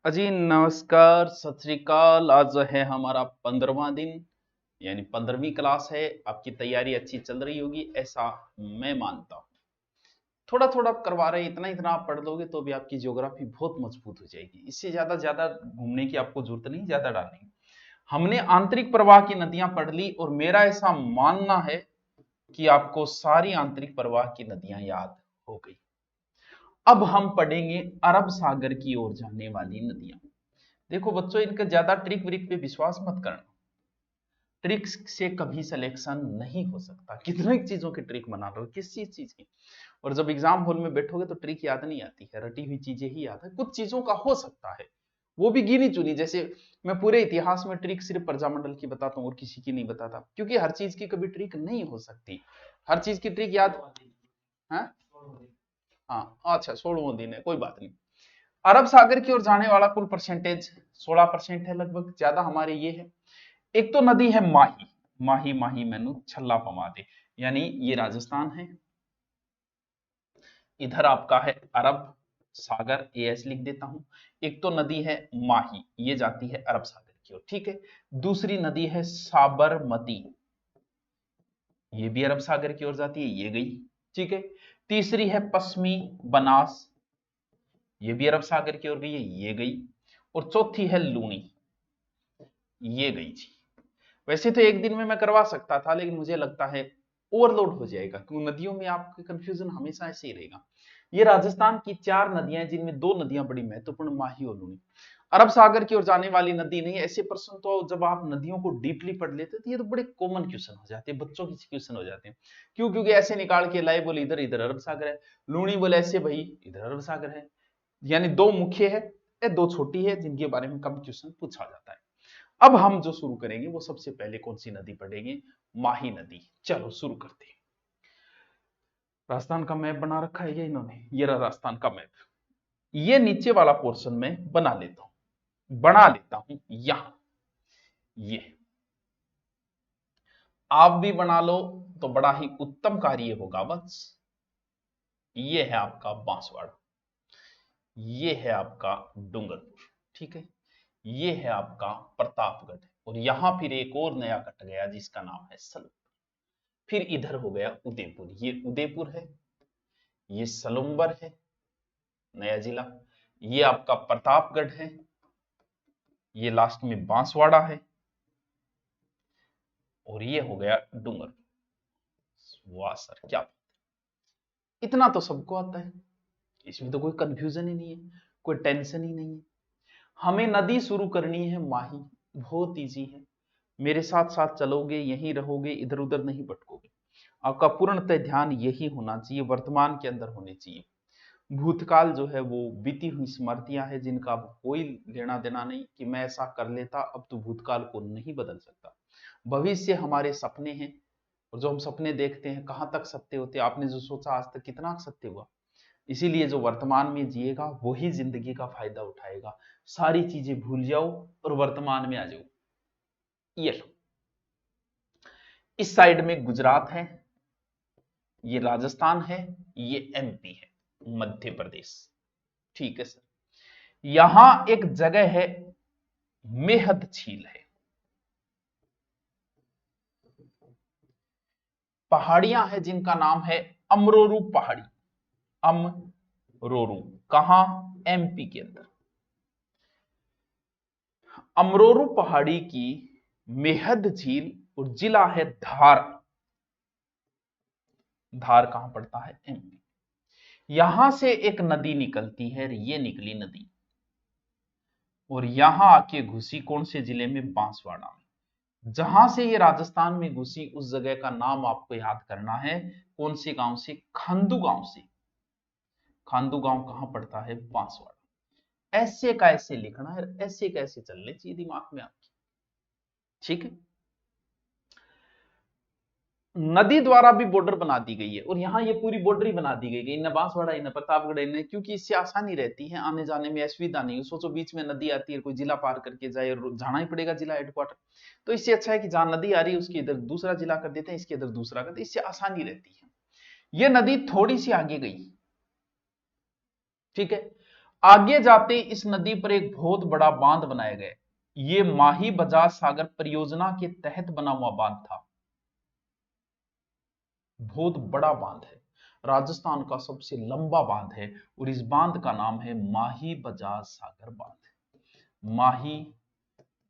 अजी नमस्कार, सत श्री अकाल। आज है हमारा 15वां दिन, यानी 15वीं क्लास है। आपकी तैयारी अच्छी चल रही होगी ऐसा मैं मानता हूँ। थोड़ा थोड़ा करवा रहे हैं, इतना इतना आप पढ़ लोगे तो भी आपकी ज्योग्राफी बहुत मजबूत हो जाएगी। इससे ज्यादा ज्यादा घूमने की आपको जरूरत नहीं, ज्यादा डालने की। हमने आंतरिक प्रवाह की नदियां पढ़ ली और मेरा ऐसा मानना है कि आपको सारी आंतरिक प्रवाह की नदियां याद हो गई। अब हम पढ़ेंगे अरब सागर की ओर जाने वाली नदियां। देखो बच्चों, इनका ज्यादा ट्रिक व्रिक पे विश्वास मत करना। ट्रिक्स से कभी सिलेक्शन नहीं हो सकता। कितने चीजों की ट्रिक बना लो, किस चीज की। और जब एग्जाम हॉल में बैठोगे तो ट्रिक याद नहीं आती है, रटी हुई चीजें ही याद है। कुछ चीजों का हो सकता है, वो भी गिनी चुनी। जैसे मैं पूरे इतिहास में ट्रिक सिर्फ प्रजामंडल की बताता हूँ और किसी की नहीं बताता, क्योंकि हर चीज की कभी ट्रिक नहीं हो सकती। हर चीज की ट्रिक याद है। हाँ अच्छा, 16वां दिन है, कोई बात नहीं। अरब सागर की ओर जाने वाला कुल परसेंटेज 16% है लगभग। ज्यादा हमारे ये है। एक तो नदी है माही। माही माही मैनू छल्ला पमा दे, यानी ये राजस्थान है। इधर आपका है अरब सागर, एएस लिख देता हूं। एक तो नदी है माही, ये जाती है अरब सागर की ओर, ठीक है। दूसरी नदी है साबरमती, ये भी अरब सागर की ओर जाती है, ये गई, ठीक है। तीसरी है पश्चिमी बनास, ये भी अरब सागर की ओर गई है, ये गई। और चौथी है लूनी, ये गई जी। वैसे तो एक दिन में मैं करवा सकता था, लेकिन मुझे लगता है ओवरलोड हो जाएगा, क्योंकि नदियों में आपका कंफ्यूजन हमेशा ऐसे ही रहेगा। ये राजस्थान की 4 नदियां हैं, जिनमें 2 नदियां बड़ी महत्वपूर्ण, माही और लूनी। अरब सागर की ओर जाने वाली नदी नहीं। ऐसे प्रश्न तो जब आप नदियों को डीपली पढ़ लेते हैं तो ये तो बड़े कॉमन क्वेश्चन हो जाते हैं, बच्चों के क्वेश्चन हो जाते हैं। क्यों? क्योंकि ऐसे निकाल के लाए, बोले इधर इधर अरब सागर है। लूनी बोले ऐसे, भाई इधर अरब सागर है। यानी 2 मुख्य है या 2 छोटी है, जिनके बारे में कम क्वेश्चन पूछा जाता है। अब हम जो शुरू करेंगे वो सबसे पहले कौन सी नदी पढ़ेंगे? माही नदी। चलो शुरू करते हैं। राजस्थान का मैप बना रखा है ये इन्होंने, ये रहा राजस्थान का मैप। ये नीचे वाला पोर्शन में बना लेता हूं, बना लेता हूं यहां। ये आप भी बना लो तो बड़ा ही उत्तम कार्य होगा। बस ये है आपका बांसवाड़ा, ये है आपका डूंगरपुर, ठीक है। ये है आपका प्रतापगढ़, और यहां फिर एक और नया कट गया जिसका नाम है सलूम। फिर इधर हो गया उदयपुर, ये उदयपुर है, ये सलुम्बर है नया जिला, ये आपका प्रतापगढ़ है, ये लास्ट में बांसवाड़ा है, और ये हो गया डूंगरपुर। वाह सर, क्या इतना तो सबको आता है, इसमें तो कोई कंफ्यूजन ही नहीं है, कोई टेंशन ही नहीं है। हमें नदी शुरू करनी है माही, बहुत इजी है। मेरे साथ साथ चलोगे, यहीं रहोगे, इधर उधर नहीं भटकोगे। आपका पूर्णतः ध्यान यही होना चाहिए, वर्तमान के अंदर होने चाहिए। भूतकाल जो है वो बीती हुई स्मृतियां हैं, जिनका अब कोई लेना देना नहीं कि मैं ऐसा कर लेता, अब तो भूतकाल को नहीं बदल सकता। भविष्य हमारे सपने हैं, और जो हम सपने देखते हैं कहां तक सत्य होते हैं, आपने जो सोचा आज तक कितना सत्य हुआ। इसीलिए जो वर्तमान में जिएगा वही जिंदगी का फायदा उठाएगा। सारी चीजें भूल जाओ और वर्तमान में आ जाओ। ये लो, इस साइड में गुजरात है, ये राजस्थान है, ये एमपी है, मध्य प्रदेश, ठीक है सर। यहां एक जगह है, मेहद झील है। पहाड़ियां हैं जिनका नाम है अमरोरू पहाड़ी, अमरोरू। कहां? एमपी के अंदर। अमरोरू पहाड़ी की मेहद झील, और जिला है धार। धार कहां पड़ता है? एमपी। यहां से एक नदी निकलती है, ये निकली नदी, और यहां आके घुसी कौन से जिले में? बांसवाड़ा में। जहां से ये राजस्थान में घुसी उस जगह का नाम आपको याद करना है। कौन से गांव से? खांदू गांव से। खांदू गांव कहां पड़ता है? बांसवाड़ा। ऐसे का ऐसे लिखना है, ऐसे कैसे चलने चाहिए दिमाग में आपकी, ठीक है। नदी द्वारा भी बॉर्डर बना दी गई है, और यहां ये पूरी बॉर्डर ही बना दी गई है, इन्हें बांसवाड़ा, इन्हें प्रतापगढ़, इन्हें, क्योंकि इससे आसानी रहती है आने जाने में, असुविधा नहीं। सोचो बीच में नदी आती है, कोई जिला पार करके जाए और जाना ही पड़ेगा जिला हेडक्वार्टर। तो इससे अच्छा है कि जहां नदी आ रही है उसकी इधर दूसरा जिला कर देते हैं, इसके इधर दूसरा कर देते हैं, इससे आसानी रहती है। ये नदी थोड़ी सी आगे गई, ठीक है। आगे जाते इस नदी पर एक बहुत बड़ा बांध बनाया गया। ये माही बजाज सागर परियोजना के तहत बना हुआ बांध था। बहुत बड़ा बांध है, राजस्थान का सबसे लंबा बांध है और इस बांध का नाम है माही बजाज सागर बांध। माही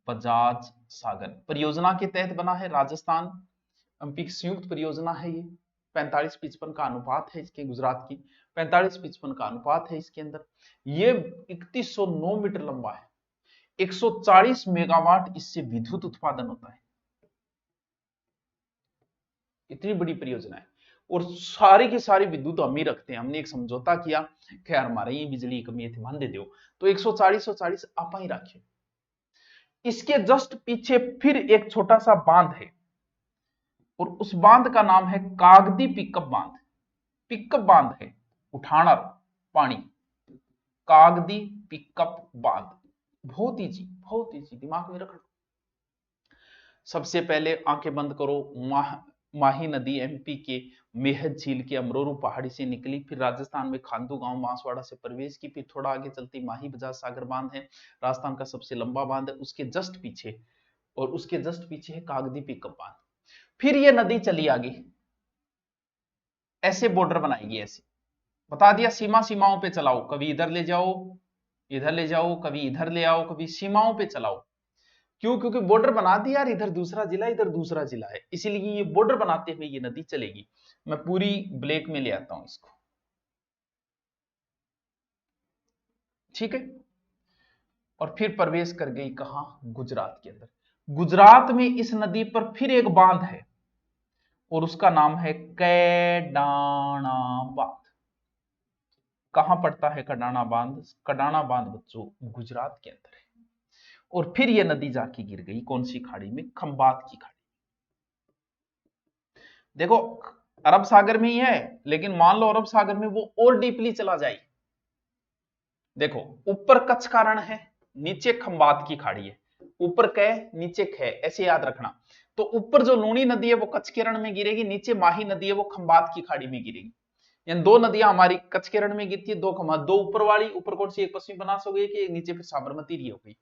बजाज सागर परियोजना के तहत बना है, राजस्थान एमपी की संयुक्त परियोजना है ये। 45-55 का अनुपात है इसके, गुजरात की 45-55 का अनुपात है इसके अंदर। ये 3109 मीटर लंबा है, 140 मेगावाट इससे विद्युत उत्पादन होता है। इतनी बड़ी परियोजना है और सारी की सारी विद्युत हम ही रखते हैं। हमने एक समझौता किया कि यार हमारे ये बिजली कमी है, मान दे दो, तो 140 आप ही रखे। इसके जस्ट पीछे फिर एक छोटा सा बांध है और उस बांध का नाम है कागदी पिकअप बांध। पिकअप बांध है, उठाना पानी, कागदी पिकअप बांध। बहुत इजी दिमाग में रखना। सबसे पहले आंखें बंद करो, माही नदी एमपी के मेहद झील के अमरोरू पहाड़ी से निकली, फिर राजस्थान में खांदू गांव बांसवाड़ा से प्रवेश की, फिर थोड़ा आगे चलती माही बजाज सागर बांध है, राजस्थान का सबसे लंबा बांध है, उसके जस्ट पीछे, और उसके जस्ट पीछे है कागदी पिकअप बांध। फिर ये नदी चली आगे, ऐसे बॉर्डर बनाएगी, ऐसे बता दिया सीमाओं पे चलाओ, कभी इधर ले जाओ, इधर ले जाओ, कभी इधर ले आओ, कभी सीमाओं पे चलाओ। क्यों? क्योंकि बॉर्डर बना दिया यार, इधर दूसरा जिला, इधर दूसरा जिला है, इसीलिए ये बॉर्डर बनाते हुए ये नदी चलेगी। मैं पूरी ब्लैक में ले आता हूं इसको, ठीक है। और फिर प्रवेश कर गई कहां? गुजरात के अंदर। गुजरात में इस नदी पर फिर एक बांध है और उसका नाम है कैडाना बांध। कहां पड़ता है कडाना बांध? कडाना बांध बच्चों गुजरात के अंदर है। और फिर यह नदी जाके गिर गई कौन सी खाड़ी में? खंबात की खाड़ी। देखो अरब सागर में ही है, लेकिन मान लो अरब सागर में वो और डीपली चला जाए। देखो ऊपर कच्छ का रण है, नीचे खंबात की खाड़ी है, ऊपर कै नीचे खे, ऐसे याद रखना। तो ऊपर जो लूणी नदी है वो कच्छ के रण में गिरेगी, नीचे माही नदी है वो खंबात की खाड़ी में गिरेगी। यानी दो नदियां हमारी कच्छ के रण में गिरती है, दो खंबात, दो ऊपर वाली, ऊपर कौन सी? एक पश्चिमी बनास हो गई कि एक नीचे फिर साबरमती रही हो गई।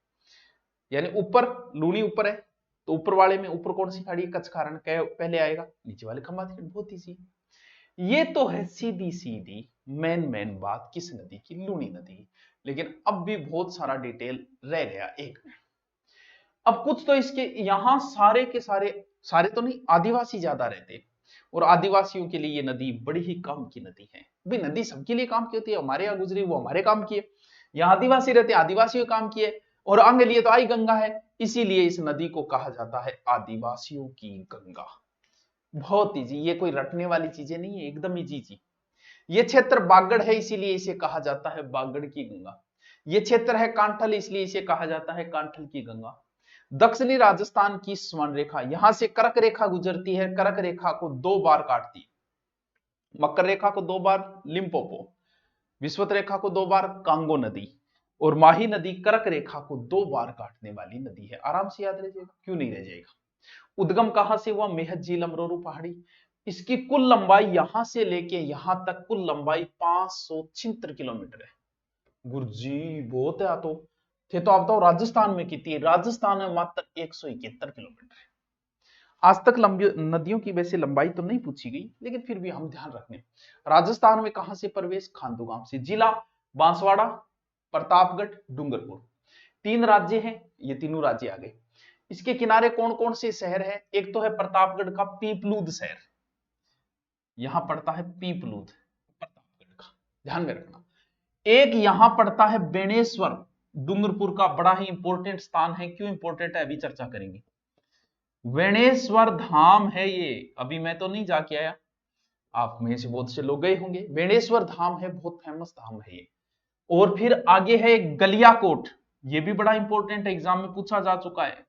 यानी ऊपर लूणी ऊपर है, तो ऊपर वाले में ऊपर कौन सी खाड़ी है? कच्छ का रण पहले आएगा, नीचे वाले खंबात की। बहुत ईजी। ये तो है सीधी सीधी मेन बात किस नदी की? लूणी नदी। लेकिन अब भी बहुत सारा डिटेल रह गया एक में। अब कुछ तो इसके यहां सारे के सारे तो नहीं, आदिवासी ज्यादा रहते, और आदिवासियों के लिए ये नदी बड़ी ही काम की नदी है। भाई नदी सबके लिए काम की होती है, हमारे यहाँ गुजरी वो हमारे काम की है, यहाँ आदिवासी रहते आदिवासियों काम की है, और आगे लिए तो आई गंगा है, इसीलिए इस नदी को कहा जाता है आदिवासियों की गंगा। बहुत इजी, ये कोई रटने वाली चीजें नहीं है, एकदम इजी चीज। ये क्षेत्र बागड़ है, इसीलिए इसे कहा जाता है बागड़ की गंगा। ये क्षेत्र है कांठल, इसलिए इसे कहा जाता है कांठल की गंगा। दक्षिणी राजस्थान की स्वर्ण रेखा, यहां से कर्क रेखा गुजरती है, कर्क रेखा को 2 बार काटती है। मकर रेखा को 2 बार लिम्पोपो, विषुवत रेखा को 2 बार कांगो नदी, और माही नदी कर्क रेखा को 2 बार काटने वाली नदी है। आराम से याद रह जाएगा, क्यों नहीं रह जाएगा। उद्गम कहां से हुआ? मेहद झील अमरोरू पहाड़ी। इसकी कुल लंबाई यहां से लेके यहां तक कुल लंबाई 576 किलोमीटर है। गुरुजी बहुत है। तो थे तो आप बताओ राजस्थान में कितनी है? राजस्थान में मात्र 171 किलोमीटर है। आज तक लंबी नदियों की वैसे लंबाई तो नहीं पूछी गई, लेकिन फिर भी हम ध्यान रखने। राजस्थान में कहां से प्रवेश? खांडू गांव से। जिला बांसवाड़ा, प्रतापगढ़, डूंगरपुर। 3 राज्य हैं, ये तीनों राज्य आ गए। इसके किनारे कौन कौन से शहर है? एक तो है प्रतापगढ़ का पीपलूद शहर, यहां पड़ता है पीपलूद प्रतापगढ़ का, ध्यान में रखना। एक यहां पड़ता है बेणेश्वर, डूंगरपुर का बड़ा ही इंपॉर्टेंट स्थान है। क्यों इंपॉर्टेंट है अभी चर्चा करेंगे। बेणेश्वर धाम है ये, अभी मैं तो नहीं जाके आया, आप में से बहुत से लोग गए होंगे। बेणेश्वर धाम है, बहुत फेमस धाम है ये। और फिर आगे है गलियाकोट, ये भी बड़ा इंपॉर्टेंट है, एग्जाम में पूछा जा चुका है।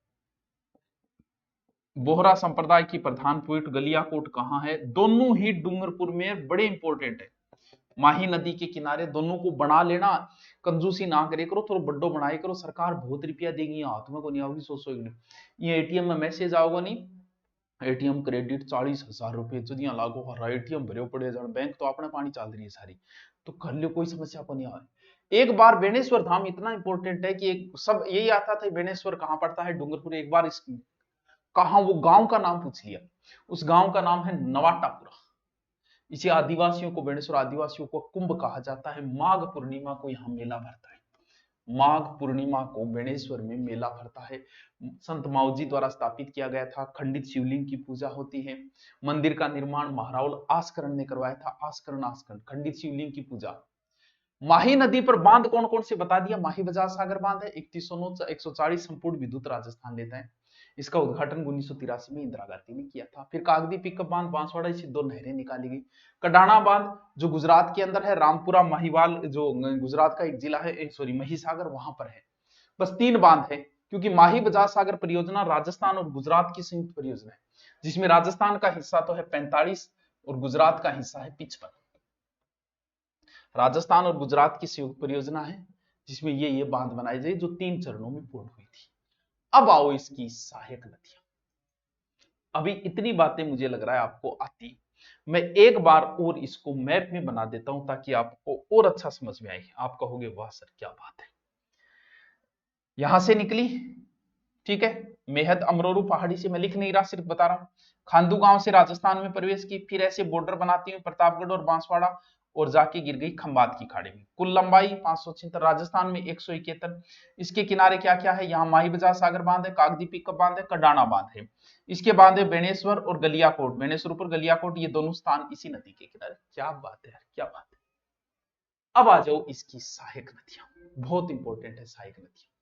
बोहरा संप्रदाय की प्रधान पीठ गलियाकोट कहां है? दोनों ही डूंगरपुर में, बड़े इंपॉर्टेंट है। माही नदी के किनारे, दोनों को बना लेना, कंजूसी ना करे करो, थोड़ा बड्डो बनाए करो, सरकार बहुत रुपया देगी, हाथ में को नहीं आओगी। सोचो ये एटीएम में मैसेज आओगा नहीं, एटीएम क्रेडिट 40,000 रुपए जो दिया लागू हो रहा, एटीएम भरे पड़े जान, बैंक तो अपने पानी चल रही है सारी, तो कर लियो, कोई समस्या को नहीं आए। एक बार बेणेश्वर धाम इतना इंपॉर्टेंट है कि एक सब यही आता था बेणेश्वर कहां पड़ता है, डूंगरपुर। एक बार इस कहा वो गांव का नाम पूछ लिया, उस गांव का नाम है नवाटापुरा। इसे आदिवासियों को, बेणेश्वर आदिवासियों को कुंभ कहा जाता है। माघ पूर्णिमा को यहाँ मेला भरता है। माघ पूर्णिमा को बेणेश्वर में मेला भरता है। संत माऊजी द्वारा स्थापित किया गया था। खंडित शिवलिंग की पूजा होती है। मंदिर का निर्माण महारावल आस्करण ने करवाया था। आस्करण खंडित शिवलिंग की पूजा। माही नदी पर बांध कौन कौन से बता दिया। माही बजाज सागर बांध है 140 संपूर्ण विद्युत राजस्थान लेता है। इसका उद्घाटन 1983 में इंदिरा गांधी ने किया था। फिर कागदी पिकअप बांध बांसवाड़ा से 2 नहरें निकाली गई। कडाना बांध जो गुजरात के अंदर है, रामपुरा महिवाल जो गुजरात का एक जिला है, सॉरी महिसागर, वहां पर है। बस 3 बांध है, क्योंकि माही बजाज सागर परियोजना राजस्थान और गुजरात की संयुक्त परियोजना है, जिसमें राजस्थान का हिस्सा तो है 45 और गुजरात का हिस्सा है 55। राजस्थान और गुजरात की संयुक्त परियोजना है, जिसमें ये बांध बनाई गई जो 3 चरणों में पूर्ण हुई थी। अब आओ इसकी सहायक नदियां। अभी इतनी बातें मुझे लग रहा है आपको आती। मैं एक बार और इसको मैप में बना देता हूं ताकि आपको और अच्छा समझ में आए। आप कहोगे वाह सर क्या बात है। यहां से निकली, ठीक है, मेहत अमरोरू पहाड़ी से, मैं लिख नहीं रहा, सिर्फ बता रहा हूं। खांदू गांव से राजस्थान में प्रवेश की, फिर ऐसे बॉर्डर बनाती हूँ प्रतापगढ़ और बांसवाड़ा, और जाके गिर गई खंबात की खाड़ी में। कुल लंबाई 576, राजस्थान में 171। इसके किनारे क्या क्या है, यहाँ माही बजाज सागर बांध है, कागदी पिकअप बांध है, कडाना बांध है। इसके बांध है बेणेश्वर और गलियाकोट, बेणेश्वर ऊपर गलियाकोट, ये दोनों स्थान इसी नदी के किनारे। क्या बात है यार, क्या बात है। अब आ जाओ इसकी सहायक नदियां, बहुत इंपॉर्टेंट है सहायक नदियां।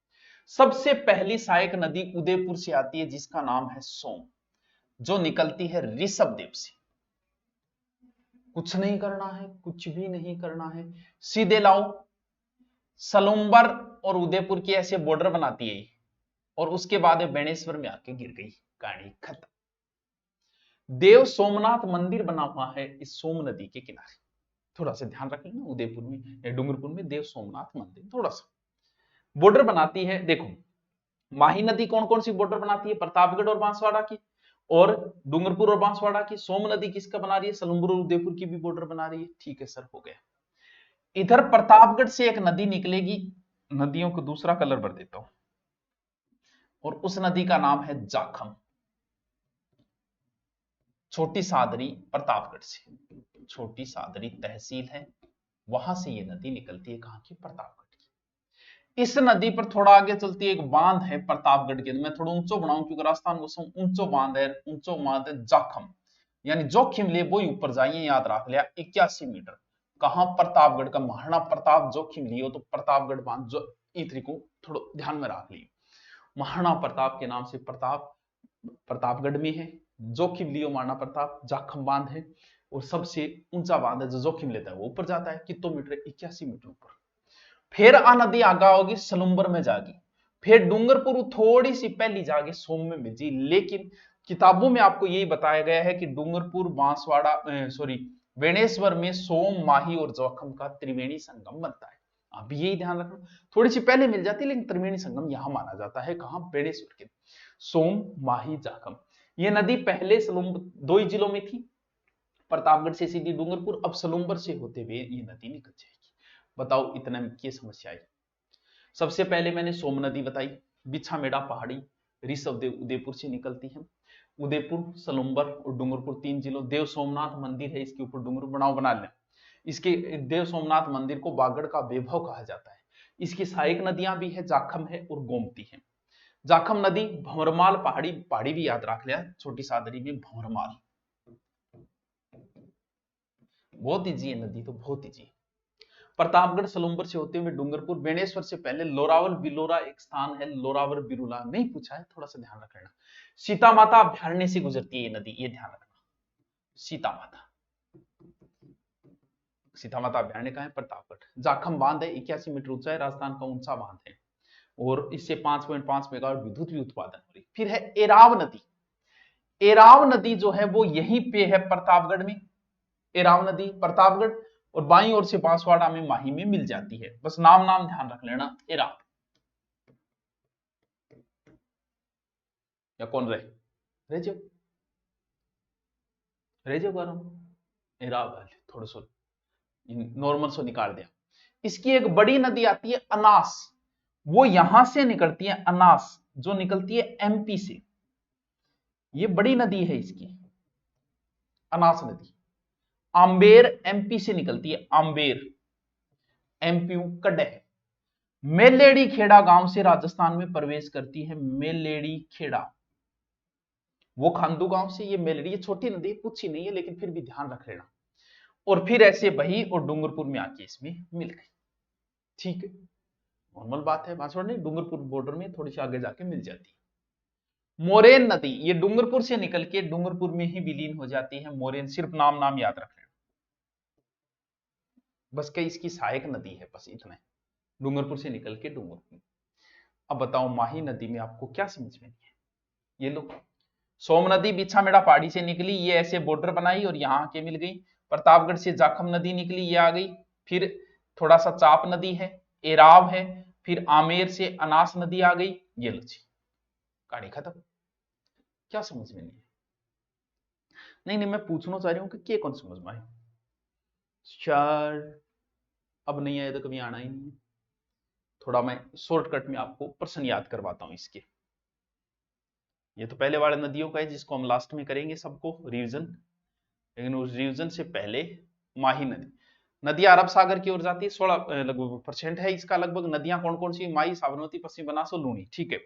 सबसे पहली सहायक नदी उदयपुर से आती है, जिसका नाम है सोम, जो निकलती है ऋषभदेव से। कुछ नहीं करना है, कुछ भी नहीं करना है, सीधे लाओ, सलुम्बर और उदयपुर की ऐसे बॉर्डर बनाती है, और उसके बाद बेणेश्वर में आके गिर गई, कहानी खत्म। देव सोमनाथ मंदिर बना हुआ है इस सोम नदी के किनारे। थोड़ा सा ध्यान रख लेना, उदयपुर में या डूंगरपुर में देव सोमनाथ मंदिर थोड़ा सा बॉर्डर बनाती है। देखो माही नदी कौन कौन सी बॉर्डर बनाती है, प्रतापगढ़ और बांसवाड़ा की, और डूंगरपुर और बांसवाड़ा की। सोम नदी किसका बना रही है, सलुम्बर और उदयपुर की भी बॉर्डर बना रही है। ठीक है सर, हो गया। इधर प्रतापगढ़ से एक नदी निकलेगी, नदियों को दूसरा कलर भर देता हूं, और उस नदी का नाम है जाखम। छोटी सादरी प्रतापगढ़ से, छोटी सादरी तहसील है, वहां से ये नदी निकलती है, कहां की, प्रतापगढ़ की। इस नदी पर थोड़ा आगे चलती है, एक बांध है प्रतापगढ़ के, मैं थोड़ा ऊंचो बनाऊं क्योंकि राजस्थान को ऊंचो बांध है, ऊंचो बांध है जाखम, यानी जोखिम ले वो ऊपर जाइए, याद रख लिया 81 मीटर। कहां, प्रतापगढ़ का, महाराणा प्रताप जोखिम लियो तो प्रतापगढ़ बांध जो इतरी को थोड़ा ध्यान में रख लियो। महाराणा प्रताप के नाम से प्रताप प्रतापगढ़ में है, जोखिम लियो महाराणा प्रताप, जाखम बांध है, और सबसे ऊंचा बांध है जो जोखिम लेता है वो ऊपर जाता है, कितने मीटर, 81 मीटर ऊपर। फिर आ नदी आगा होगी सलुम्बर में जागी, फिर डूंगरपुर थोड़ी सी पहली जाके सोम में मिली। लेकिन किताबों में आपको यही बताया गया है कि डूंगरपुर बांसवाड़ा सॉरी बेणेश्वर में सोम, माही और जोखम का त्रिवेणी संगम बनता है। अब यही ध्यान रखना, थोड़ी सी पहले मिल जाती है लेकिन त्रिवेणी संगम यहां माना जाता है, कहां, बेणेश्वर के, सोम, माही, जाखम। ये नदी पहले सलुम्बर 2 ही जिलों में थी, प्रतापगढ़ से सीधी डूंगरपुर, अब सलुम्बर से होते हुए ये नदी निकल जाएगी। बताओ इतना में क्या समस्या आई। सबसे पहले मैंने सोम नदी बताई, बिछामेड़ा पहाड़ी ऋषभदेव उदयपुर से निकलती है। उदयपुर, सलुम्बर और डूंगरपुर 3 जिलों। देव सोमनाथ मंदिर है इसके ऊपर, डूंगर बना लें। इसके देव सोमनाथ मंदिर को बागड़ का वैभव कहा जाता है। इसकी सहायक नदियां भी है, जाखम है और गोमती है। जाखम नदी भंवरमाल पहाड़ी, पहाड़ी भी याद रख लिया, छोटी सादरी में भंवरमाल, बहुत ईजी है नदी तो, बहुत ईजी। प्रतापगढ़ सलुम्बर से होते हुए डूंगरपुर, बेणेश्वर से पहले लोरावल बिलोरा एक स्थान है, लोरावल बिरुला नहीं पूछा है, थोड़ा सा ध्यान रखना। सीता माता अभ्यारण्य से गुजरती है ये नदी, ये ध्यान रखना। सीता माता, सीता माता अभ्यारण्य का है प्रतापगढ़। जाखम बांध है, 81 मीटर ऊंचा है, राजस्थान का ऊंचा बांध है, और इससे 5.5 मेगावाट विद्युत भी उत्पादन हो रही। फिर है एराव नदी। एराव नदी जो है वो यहीं पे है प्रतापगढ़ में, एराव नदी प्रतापगढ़, और बाईं ओर से बांसवाड़ा में, माही में मिल जाती है। बस नाम नाम ध्यान रख लेना, एराव या कौन रहे जो एराव वाले थोड़ा सा नॉर्मल सो निकाल दिया। इसकी एक बड़ी नदी आती है अनास, वो यहां से निकलती है, अनास जो निकलती है एमपी से, ये बड़ी नदी है इसकी, अनास नदी। आम्बेर एमपी से निकलती है, आम्बेर एमपी कड़ह। मेलेडी खेड़ा गांव से राजस्थान में प्रवेश करती है, मेलेडी खेड़ा, वो खांदू गांव से ये मेलेडी, ये छोटी नदी कुछ ही नहीं है लेकिन फिर भी ध्यान रख लेना। और फिर ऐसे बही और डूंगरपुर में आके इसमें मिल गई। ठीक है, नॉर्मल बात है, बांसवाड़ा नहीं, डूंगरपुर बॉर्डर में थोड़ी सी आगे जाके मिल जाती है। मोरेन नदी ये डूंगरपुर से निकल के डूंगरपुर में ही विलीन हो जाती है, मोरेन, सिर्फ नाम नाम याद रख लेना, बस कई इसकी सहायक नदी है, बस इतना है, डूंगरपुर से निकल के डूंगरपुर। अब बताओ माही नदी में आपको क्या समझ में नहीं है? ये लो, सोम नदी बिछामेड़ा पहाड़ी से निकली, ये ऐसे बॉर्डर बनाई और यहां आके मिल गई। प्रतापगढ़ से जाखम नदी निकली, ये आ गई। फिर थोड़ा सा चाप नदी है, एराव है, फिर आमेर से अनास नदी आ गई, ये लो जी, कहानी खत्म। क्या समझ में नहीं है? नहीं नहीं, मैं पूछना चाह रही हूँ कि कौन समझ में आए? शायद अब नहीं आया तो कभी आना ही नहीं है। थोड़ा मैं शॉर्टकट में आपको प्रश्न याद करवाता हूं इसके। ये तो पहले वाले नदियों का है जिसको हम लास्ट में करेंगे सबको रिवीजन, लेकिन उस रिवीजन से पहले माही नदी, नदियां अरब सागर की ओर जाती है, 16 लगभग % है इसका। लगभग नदियां कौन कौन सी? माही, साबरमती, पश्चिम बनास और लूनी। ठीक है,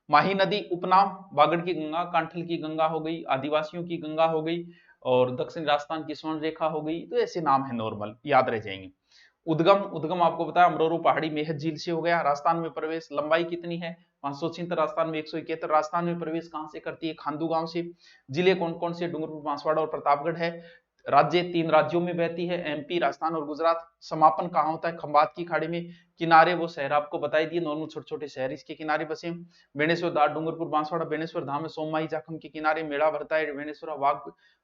माही नदी उपनाम बागड़ की गंगा, कांठल की गंगा हो गई, आदिवासियों की गंगा हो गई, और दक्षिण राजस्थान की स्वर्ण रेखा हो गई। तो ऐसे नाम है, नॉर्मल याद रह जाएंगे। उद्गम, उद्गम आपको बताया अमरोरू पहाड़ी मेहत झील से हो गया। राजस्थान में प्रवेश लंबाई कितनी है? 576, राजस्थान में 171। राजस्थान में प्रवेश कहां से करती है? खांदू गांव से। जिले कौन कौन से? डूंगरपुर, बांसवाड़ा और प्रतापगढ़ है। राज्य 3 राज्यों में बहती है, एमपी, राजस्थान और गुजरात। समापन कहां होता है? खंबात की खाड़ी में। किनारे वो शहर आपको बताई दिए, नॉर्मल छोटे छोटे शहर इसके किनारे बसे। बेणेश्वर धार, डूंगरपुर, बांसवाड़ा। बेणेश्वर धाम में सोममाही जाखम के किनारे मेला भरता है। बेणेश्वर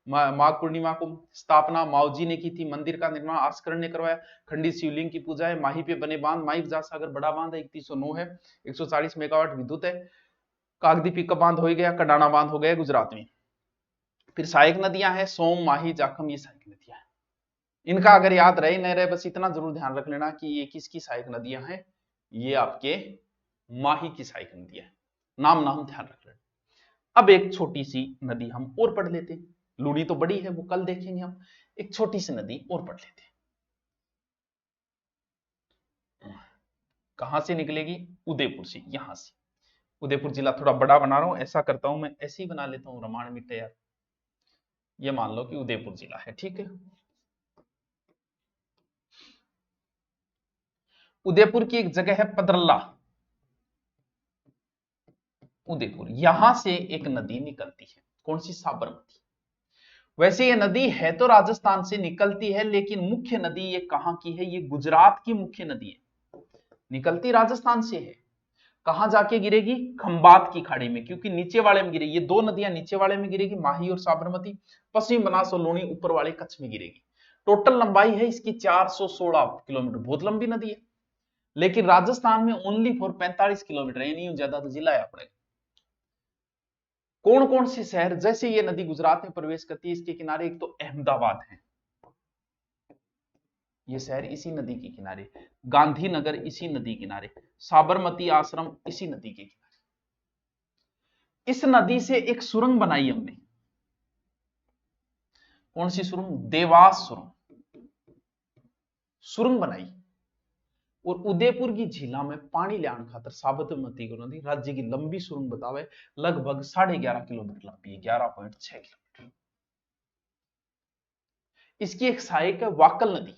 माघ पूर्णिमा को स्थापना माओजी ने की थी। मंदिर का निर्माण आस्करण ने करवाया। खंडित शिवलिंग की पूजा है। माही पे बने बांध, माही बजाज सागर बड़ा बांध है, 3109 है, 140 मेगावाट विद्युत है। कागदीपी का बांध हो गया, कडाना बांध हो गया गुजरात में। फिर सहायक नदियां हैं, सोम, माही, जाखम, ये सहायक नदियां हैं। इनका अगर याद रहे न रहे, बस इतना जरूर ध्यान रख लेना कि ये किसकी सहायक नदियां हैं, ये आपके माही की सहायक नदियां हैं। नाम नाम ध्यान रख लेना। अब एक छोटी सी नदी हम और पढ़ लेते हैं, लूनी तो बड़ी है वो कल देखेंगे हम, एक छोटी सी नदी और पढ़ लेते हैं। कहां से निकलेगी? उदयपुर से, यहां से। उदयपुर जिला थोड़ा बड़ा बना रहा हूं, ऐसा करता हूं मैं, ऐसे ही बना लेता हूं, रमाण मिट्टे यार। ये मान लो कि उदयपुर जिला है, ठीक है। उदयपुर की एक जगह है पदरल्ला, उदयपुर, यहां से एक नदी निकलती है, कौन सी? साबरमती। वैसे ये नदी है तो राजस्थान से निकलती है, लेकिन मुख्य नदी ये कहां की है? ये गुजरात की मुख्य नदी है, निकलती राजस्थान से है। कहां जाके गिरेगी? खंबात की खाड़ी में, क्योंकि नीचे वाले में गिरेगी, ये दो नदियां नीचे वाले में गिरेगी, माही और साबरमती। पश्चिम बनास और लूनी ऊपर वाले कच्छ में गिरेगी। टोटल लंबाई है इसकी 416 किलोमीटर, बहुत लंबी नदी है। लेकिन राजस्थान में ओनली फॉर 45 किलोमीटर, यानी ज्यादा तो जिला है अपने। कौन कौन से शहर, जैसे ये नदी गुजरात में प्रवेश करती है, इसके किनारे एक तो अहमदाबाद है, ये शहर इसी नदी के किनारे, गांधीनगर इसी नदी किनारे, साबरमती आश्रम इसी नदी के किनारे। इस नदी से एक सुरंग बनाई हमने, कौन सी सुरंग? देवास सुरंग, सुरंग बनाई। और उदयपुर की झीला में पानी लियान खातर साबरमती को नदी राज्य की लंबी सुरंग बतावे, लगभग 11.5 किलोमीटर लंबी है, 11.6 किलोमीटर। इसकी एक सहायक है वाकल नदी,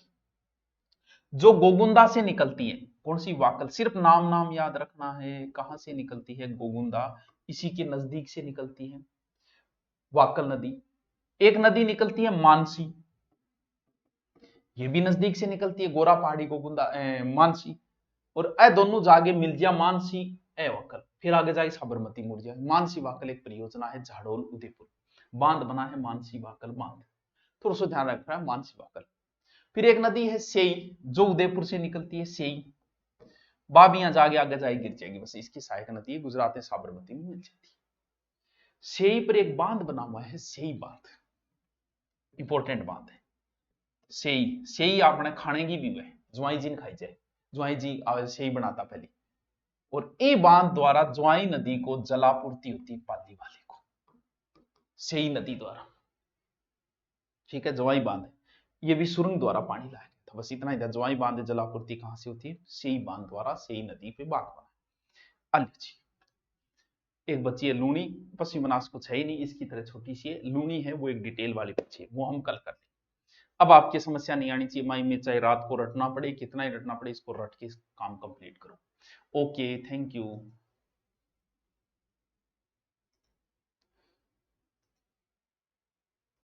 जो गोगुंदा से निकलती है। कौन सी? वाकल, सिर्फ नाम नाम याद रखना है, कहां से निकलती है? गोगुंदा, इसी के नजदीक से निकलती है वाकल नदी। एक नदी निकलती है मानसी, ये भी नजदीक से निकलती है, गोरा पहाड़ी गोगुंदा मानसी। और ए दोनों जागे मिल जा मानसी ए वाकल, फिर आगे जाए साबरमती मुड़ जाए। मानसी वाकल एक परियोजना है झाड़ोल उदयपुर, बांध बना है मानसी वाकल बांध, थोड़ा सा ध्यान रखना है, मानसी वाकल। फिर एक नदी है सेई, जो उदयपुर से निकलती है, सेई। बाबियां जागे आगे जाए गिर जाएगी, बस इसकी सहायक नदी है, गुजरात में साबरमती में मिल जाती है। सेई पर एक बांध बना हुआ है, सेई बांध, इंपॉर्टेंट बांध है। सेई, सेई आपने खाने की भी है, ज्वाई जिन खाई जाए, ज्वाई जी अवश्य ही बनाता पहले। और ए बांध द्वारा ज्वाई नदी को जलापूर्ति होती पाली वाले को, सही नदी द्वारा। ठीक है, ज्वाई बांध ये भी सुरंग द्वारा पानी लाया गया था, बस इतना ही था। ज्वाई बांध जलापूर्ति कहां से होती है? सही बांध द्वारा, सही नदी पे बांध बना। जी एक बच्ची है लूनी, पश्चिमी बनास कुछ है ही नहीं, इसकी तरह छोटी सी है लूनी है, वो एक डिटेल वाली बच्ची है, वो हम कल कर लेंगे। अब आपकी समस्या नहीं आनी चाहिए, माई में चाहे रात को रटना पड़े, कितना ही रटना पड़े, इसको रट के काम कंप्लीट करो। Okay, thank you.